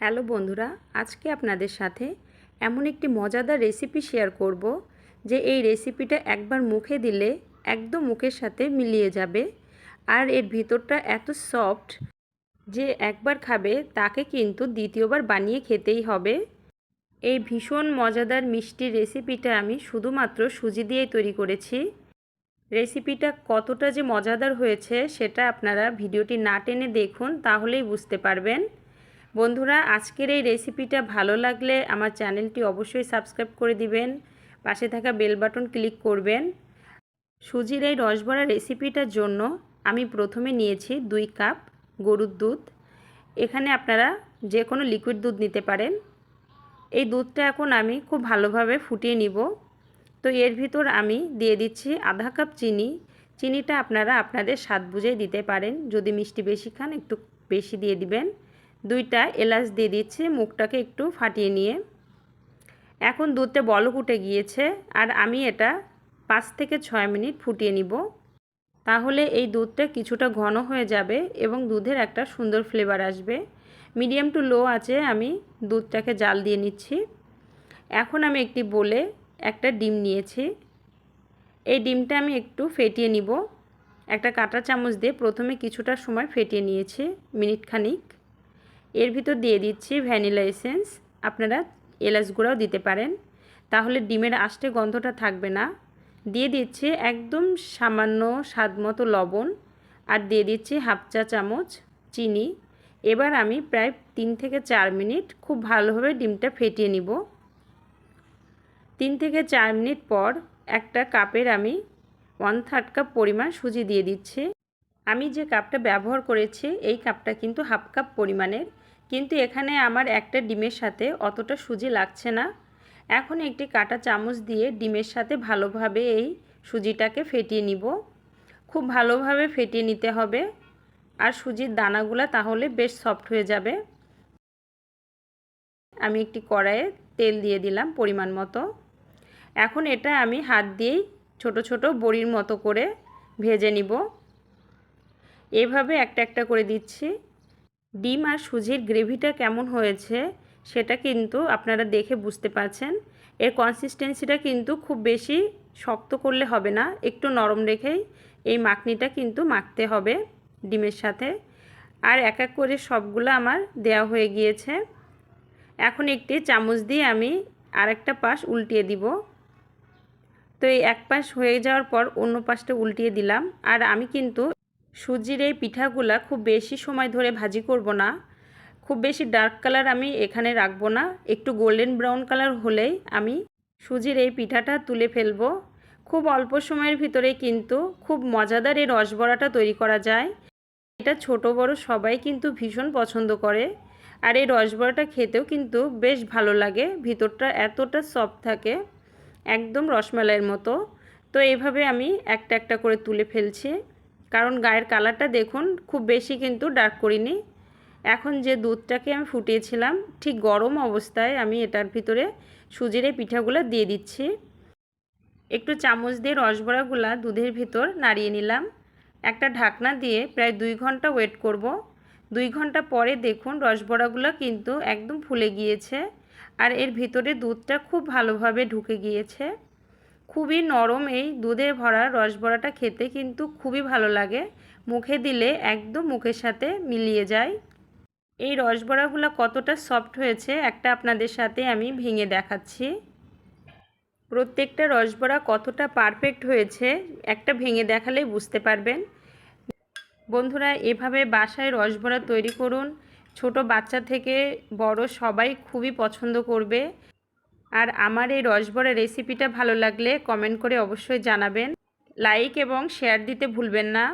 Hello বন্ধুরা, আজকে আপনাদের সাথে এমন একটি মজাদার রেসিপি শেয়ার করব যে এই রেসিপিটা একবার মুখে দিলে একদম মুখের সাথে মিলিয়ে যাবে। আর এর ভিতরটা এত সফট যে একবার খাবে তাকে কিন্তু দ্বিতীয়বার বানিয়ে খেতেই হবে। এই ভীষণ মজাদার মিষ্টি রেসিপিটা আমি শুধুমাত্র সুজি দিয়েই তৈরি করেছি। রেসিপিটা কতটা যে মজাদার হয়েছে সেটা আপনারা ভিডিওটি না টেনে দেখুন, তাহলেই বুঝতে পারবেন। বন্ধুরা, আজকের এই রেসিপিটা ভালো লাগলে আমার চ্যানেলটি অবশ্যই সাবস্ক্রাইব করে দিবেন, পাশে থাকা বেল বাটন ক্লিক করবেন। সুজির এই রসবড়া রেসিপিটার জন্য আমি প্রথমে নিয়েছি 2 কাপ গরুর দুধ। এখানে আপনারা যে কোনো লিকুইড দুধ নিতে পারেন। এই দুধটা এখন আমি খুব ভালোভাবে ফুটিয়ে নিব। তো এর ভিতর আমি দিয়ে দিচ্ছি আধা কাপ চিনি। চিনিটা আপনারা আপনাদের স্বাদ বুঝে দিতে পারেন, যদি মিষ্টি বেশি খান একটু বেশি দিয়ে দিবেন। 2টা এলাচ দিয়ে দিচ্ছি মুখটাকে একটু ফাটিয়ে নিয়ে। এখন দুধটা বলক উঠে গিয়েছে আর আমি এটা 5 থেকে 6 মিনিট ফুটিয়ে নিব। তাহলে এই দুধটা কিছুটা ঘন হয়ে যাবে এবং দুধের একটা সুন্দর ফ্লেভার আসবে। মিডিয়াম টু লো আঁচে আমি দুধটাকে জাল দিয়ে নিচ্ছি। এখন আমি একটি বোলে একটা ডিম নিয়েছি। এই ডিমটা আমি একটু ফেটিয়ে নিব। একটা কাঁটা চামচ দিয়ে প্রথমে কিছুটা সময় ফেটিয়ে নিয়েছি, মিনিট খানিক। এর ভিতর দিয়ে দিচ্ছি ভ্যানিলা এসেন্স। আপনারা এলাচ গুঁড়াও দিতে পারেন, তাহলে ডিমের আষ্টে গন্ধটা থাকবে না। দিয়ে দিচ্ছি একদম সামান্য স্বাদমতো লবণ আর দিয়ে দিচ্ছি হাফ চা চামচ চিনি। এবার আমি প্রায় 3 থেকে 4 মিনিট খুব ভালোভাবে ডিমটা ফেটিয়ে নিব। 3 থেকে 4 মিনিট পর একটা কাপের আমি 1/3 কাপ পরিমাণ সুজি দিয়ে দিচ্ছি। আমি যে কাপটা ব্যবহার করেছি এই কাপটা কিন্তু হাফ কাপ পরিমাণের, কিন্তু এখানে আমার একটা ডিমের সাথে অতটা সুজি লাগছে না। এখন একটি কাঁটা চামচ দিয়ে ডিমের সাথে ভালোভাবে এই সুজিটাকে ফেটিয়ে নিব। খুব ভালোভাবে ফেটিয়ে নিতে হবে, আর সুজির দানাগুলো তাহলে বেশ সফট হয়ে যাবে। আমি একটি কড়াইয়ে তেল দিয়ে দিলাম পরিমাণ মতো। এখন এটা আমি হাত দিয়েই ছোট ছোট বড়ির মতো করে ভেজে নিব। এভাবে একটা একটা করে দিচ্ছি। ডিম আর সুজির গ্রেভিটা কেমন হয়েছে সেটা কিন্তু আপনারা দেখে বুঝতে পারছেন। এর কনসিস্টেন্সিটা কিন্তু খুব বেশি শক্ত করলে হবে না, একটু নরম রেখেই এই মাখনিটা কিন্তু মাখতে হবে ডিমের সাথে। আর এক এক করে সবগুলো আমার দেওয়া হয়ে গিয়েছে। এখন একটি চামচ দিয়ে আমি আরেকটা পাশ উল্টিয়ে দিব। তো এই এক পাশ হয়ে যাওয়ার পর অন্য পাশটা উল্টিয়ে দিলাম। আর আমি কিন্তু সুজির এই পিঠাগুলা খুব বেশি সময় ধরে ভাজি করব না, খুব বেশি ডার্ক কালার আমি এখানে রাখবো না। একটু গোল্ডেন ব্রাউন কালার হলেই আমি সুজির এই পিঠাটা তুলে ফেলবো। খুব অল্প সময়ের ভিতরে কিন্তু খুব মজাদার এই রসবড়াটা তৈরি করা যায়। এটা ছোট বড় সবাই কিন্তু ভীষণ পছন্দ করে। আর এই রসবড়াটা খেতেও কিন্তু বেশ ভালো লাগে, ভিতরটা এতটা সফট থাকে একদম রসমালাইয়ের মতো। তো এইভাবে আমি একটা একটা করে তুলে ফেলছি, কারণ গায়ের কালারটা দেখুন খুব বেশি কিন্তু ডার্ক করিনি। এখন যে দুধটাকে আমি ফুটিয়েছিলাম ঠিক গরম অবস্থায় আমি এটার ভিতরে সুজির এই পিঠাগুলো দিয়ে দিচ্ছি। একটু চামচ দিয়ে রসবড়াগুলা দুধের ভিতর নাড়িয়ে নিলাম। একটা ঢাকনা দিয়ে প্রায় 2 ঘন্টা ওয়েট করব। 2 ঘন্টা পরে দেখুন রসবড়াগুলো কিন্তু একদম ফুলে গিয়েছে আর এর ভিতরে দুধটা খুব ভালোভাবে ঢুকে গিয়েছে। খুবই নরম এই দুধে ভরা রসবড়াটা খেতে কিন্তু খুবই ভালো লাগে, মুখে দিলে একদম মুখের সাথে মিলিয়ে যায়। এই রসবড়াগুলো কতটা সফট হয়েছে একটা আপনাদের সাথে আমি ভেঙে দেখাচ্ছি। প্রত্যেকটা রসবড়া কতটা পারফেক্ট হয়েছে একটা ভেঙে দেখালেই বুঝতে পারবেন। বন্ধুরা, এভাবে বাসায় রসবড়া তৈরি করুন, ছোট বাচ্চা থেকে বড় সবাই খুবই পছন্দ করবে। আর আমার এই রসবড়া রেসিপিটা ভালো লাগলে কমেন্ট করে অবশ্যই জানাবেন। লাইক এবং শেয়ার দিতে ভুলবেন না।